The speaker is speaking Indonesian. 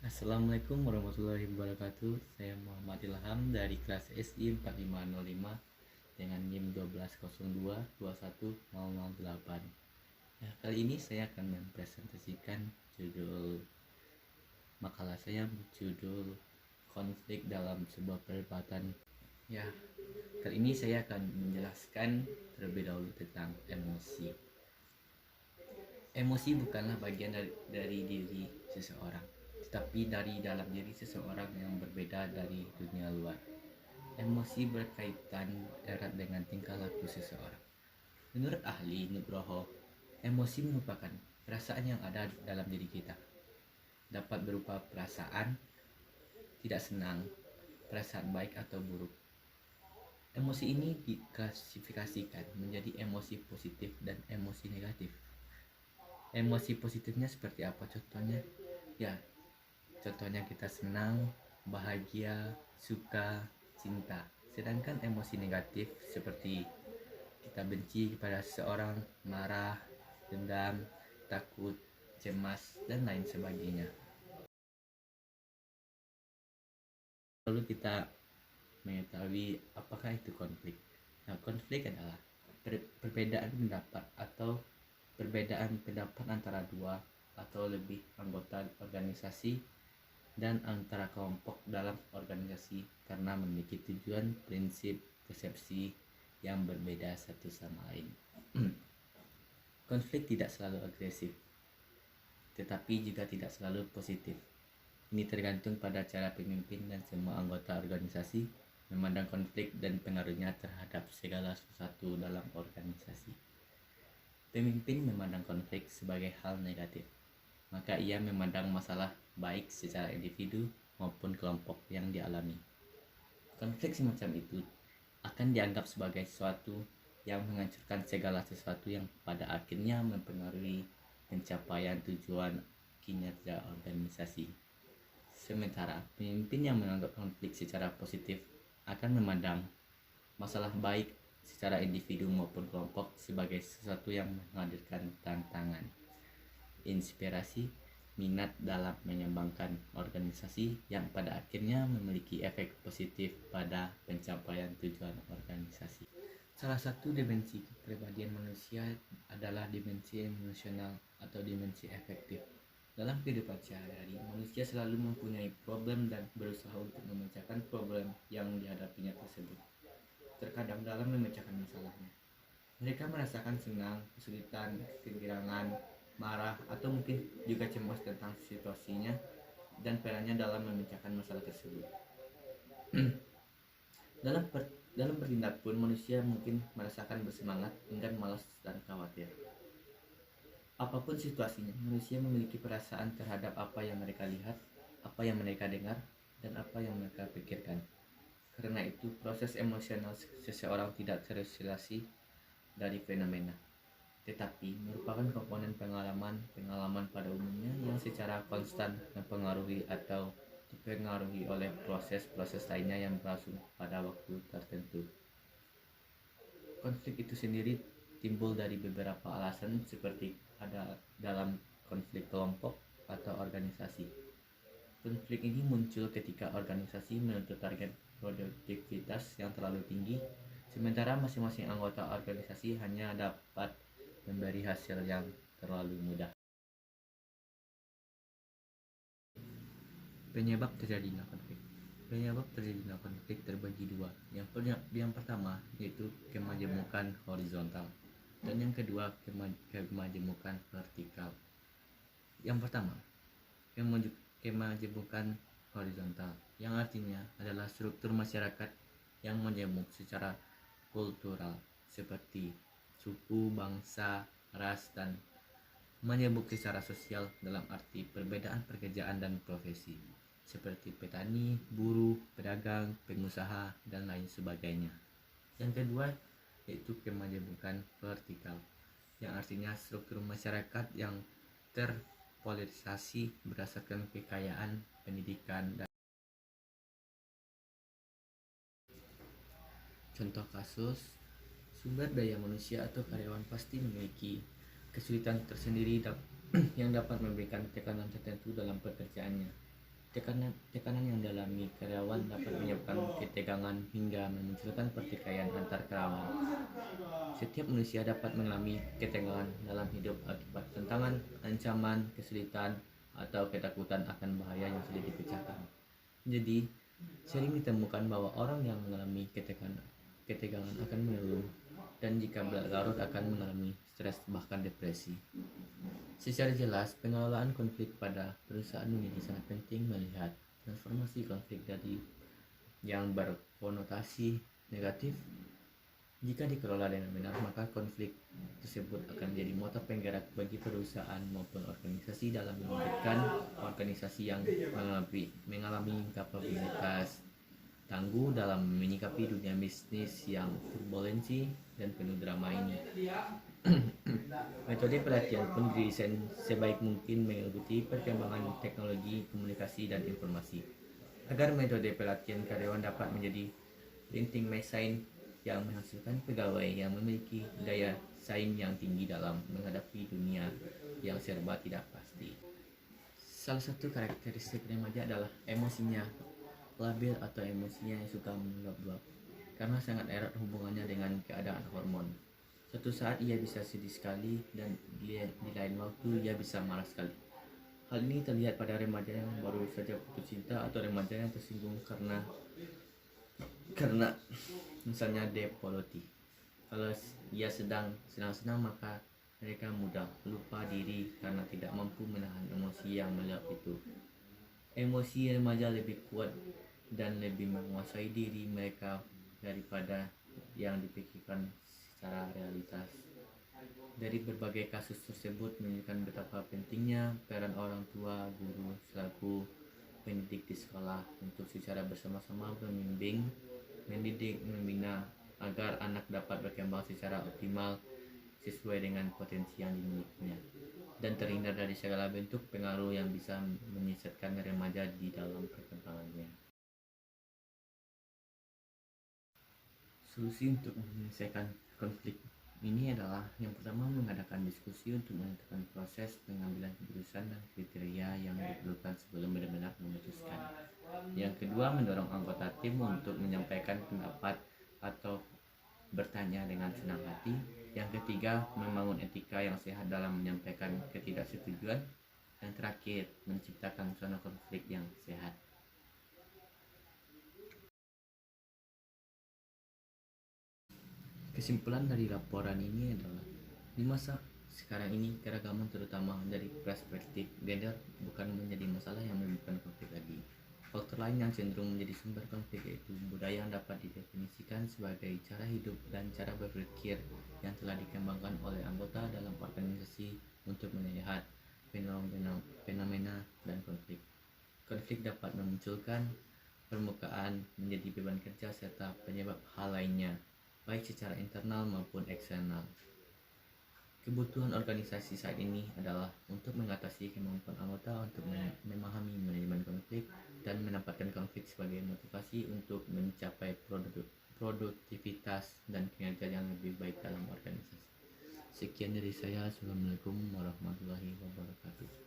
Assalamualaikum warahmatullahi wabarakatuh. Saya Muhammad Ilham dari kelas SI 4505 dengan NIM 1202210008. Nah, kali ini saya akan mempresentasikan judul makalah saya berjudul konflik dalam sebuah perdebatan. Ya, kali ini saya akan menjelaskan terlebih dahulu tentang emosi. Emosi bukanlah bagian dari diri seseorang, tetapi dari dalam diri seseorang yang berbeda dari dunia luar. Emosi berkaitan erat dengan tingkah laku seseorang. Menurut ahli Nugroho, emosi merupakan perasaan yang ada dalam diri kita. Dapat berupa perasaan tidak senang, perasaan baik atau buruk. Emosi ini diklasifikasikan menjadi emosi positif dan emosi negatif. Emosi positifnya seperti apa contohnya? Ya, contohnya kita senang, bahagia, suka, cinta. Sedangkan emosi negatif seperti kita benci kepada seseorang, marah, dendam, takut, cemas, dan lain sebagainya. Lalu kita mengetahui apakah itu konflik. Nah, konflik adalah perbedaan pendapat atau perbedaan pendapat antara dua atau lebih anggota organisasi dan antara kelompok dalam organisasi karena memiliki tujuan, prinsip, persepsi yang berbeda satu sama lain. Konflik tidak selalu agresif, tetapi juga tidak selalu positif. Ini tergantung pada cara pemimpin dan semua anggota organisasi memandang konflik dan pengaruhnya terhadap segala sesuatu dalam organisasi. Pemimpin memandang konflik sebagai hal negatif, maka ia memandang masalah baik secara individu maupun kelompok yang dialami. Konflik semacam itu akan dianggap sebagai sesuatu yang menghancurkan segala sesuatu yang pada akhirnya mempengaruhi pencapaian tujuan kinerja organisasi. Sementara pemimpin yang menganggap konflik secara positif akan memandang masalah baik secara individu maupun kelompok sebagai sesuatu yang menghadirkan tantangan, inspirasi, minat dalam mengembangkan organisasi yang pada akhirnya memiliki efek positif pada pencapaian tujuan organisasi. Salah satu dimensi kepribadian manusia adalah dimensi emosional atau dimensi efektif. Dalam kehidupan sehari-hari, manusia selalu mempunyai problem dan berusaha untuk memecahkan problem yang dihadapinya tersebut. Terkadang dalam memecahkan masalahnya, mereka merasakan senang, kesulitan, kegirangan, marah, atau mungkin juga cemas tentang situasinya dan perannya dalam memecahkan masalah tersebut. dalam bertindak pun manusia mungkin merasakan bersemangat, enggan, malas, dan khawatir. Apapun situasinya, manusia memiliki perasaan terhadap apa yang mereka lihat, apa yang mereka dengar, dan apa yang mereka pikirkan. Karena itu, proses emosional seseorang tidak terisolasi dari fenomena, tetapi merupakan komponen pengalaman pada umumnya yang secara konstan mempengaruhi atau dipengaruhi oleh proses-proses lainnya yang berlangsung pada waktu tertentu. Konflik itu sendiri timbul dari beberapa alasan seperti ada dalam konflik kelompok atau organisasi. Konflik ini muncul ketika organisasi menuntut target produktivitas yang terlalu tinggi, sementara masing-masing anggota organisasi hanya dapat memberi hasil yang terlalu mudah. Penyebab terjadinya konflik. Penyebab terjadinya konflik terbagi dua. Yang pertama yaitu kemajemukan horizontal dan yang kedua kemajemukan vertikal. Yang pertama, kemajemukan horizontal, yang artinya adalah struktur masyarakat yang majemuk secara kultural seperti suku, bangsa, ras, dan majemuk secara sosial dalam arti perbedaan pekerjaan dan profesi seperti petani, buruh, pedagang, pengusaha, dan lain sebagainya. Yang kedua yaitu kemajemukan vertikal, yang artinya struktur masyarakat yang terpolarisasi berdasarkan kekayaan, pendidikan, dan contoh kasus, sumber daya manusia atau karyawan pasti memiliki kesulitan tersendiri yang dapat memberikan tekanan tertentu dalam pekerjaannya. Tekanan yang dialami karyawan dapat menyebabkan ketegangan hingga memunculkan pertikaian antar karyawan. Setiap manusia dapat mengalami ketegangan dalam hidup akibat tantangan, ancaman, kesulitan, atau ketakutan akan bahaya yang sulit dipecahkan. Jadi, sering ditemukan bahwa orang yang mengalami ketegangan akan menurun, dan jika berlarut akan mengalami stres bahkan depresi. Secara jelas, pengelolaan konflik pada perusahaan menjadi sangat penting melihat transformasi konflik dari yang berkonotasi negatif. Jika dikelola dengan benar, maka konflik tersebut akan menjadi motor penggerak bagi perusahaan maupun organisasi dalam mewujudkan organisasi yang mengalami kapabilitas tangguh dalam menyikapi dunia bisnis yang turbulensi dan penuh drama ini. Metode pelatihan pun didesain sebaik mungkin mengikuti perkembangan teknologi, komunikasi, dan informasi, agar metode pelatihan karyawan dapat menjadi linting mesin yang menghasilkan pegawai yang memiliki daya saing yang tinggi dalam menghadapi dunia yang serba tidak pasti. Salah satu karakteristik remaja adalah emosinya labil atau emosinya yang suka meluap-luap, karena sangat erat hubungannya dengan keadaan hormon. Suatu saat ia bisa sedih sekali dan di lain waktu ia bisa marah sekali. Hal ini terlihat pada remaja yang baru saja putus cinta atau remaja yang tersinggung karena misalnya depoloti. Kalau ia sedang senang-senang, maka mereka mudah lupa diri karena tidak mampu menahan emosi yang meledak itu. Emosi remaja lebih kuat dan lebih menguasai diri mereka daripada yang dipikirkan secara realitas. Dari berbagai kasus tersebut menunjukkan betapa pentingnya peran orang tua, guru, selaku pendidik di sekolah untuk secara bersama-sama membimbing, mendidik, membina agar anak dapat berkembang secara optimal sesuai dengan potensi yang dimilikinya dan terhindar dari segala bentuk pengaruh yang bisa menyesatkan remaja di dalam perkembangannya. Solusi untuk menyelesaikan konflik ini adalah yang pertama, mengadakan diskusi untuk menentukan proses pengambilan keputusan dan kriteria yang diperlukan sebelum benar-benar memutuskan. Yang kedua, mendorong anggota tim untuk menyampaikan pendapat atau bertanya dengan senang hati. Yang ketiga, membangun etika yang sehat dalam menyampaikan ketidaksetujuan. Yang terakhir, menciptakan suasana konflik yang sehat. Kesimpulan dari laporan ini adalah, di masa sekarang ini keragaman terutama dari perspektif gender bukan menjadi masalah yang menimbulkan konflik lagi. Faktor lain yang cenderung menjadi sumber konflik yaitu budaya yang dapat didefinisikan sebagai cara hidup dan cara berpikir yang telah dikembangkan oleh anggota dalam organisasi untuk melihat fenomena dan konflik. Konflik dapat memunculkan permukaan menjadi beban kerja serta penyebab hal lainnya, baik secara internal maupun eksternal. Kebutuhan organisasi saat ini adalah untuk mengatasi kemampuan anggota untuk memahami manajemen konflik dan menempatkan konflik sebagai motivasi untuk mencapai produktivitas dan kinerja yang lebih baik dalam organisasi. Sekian dari saya. Assalamualaikum warahmatullahi wabarakatuh.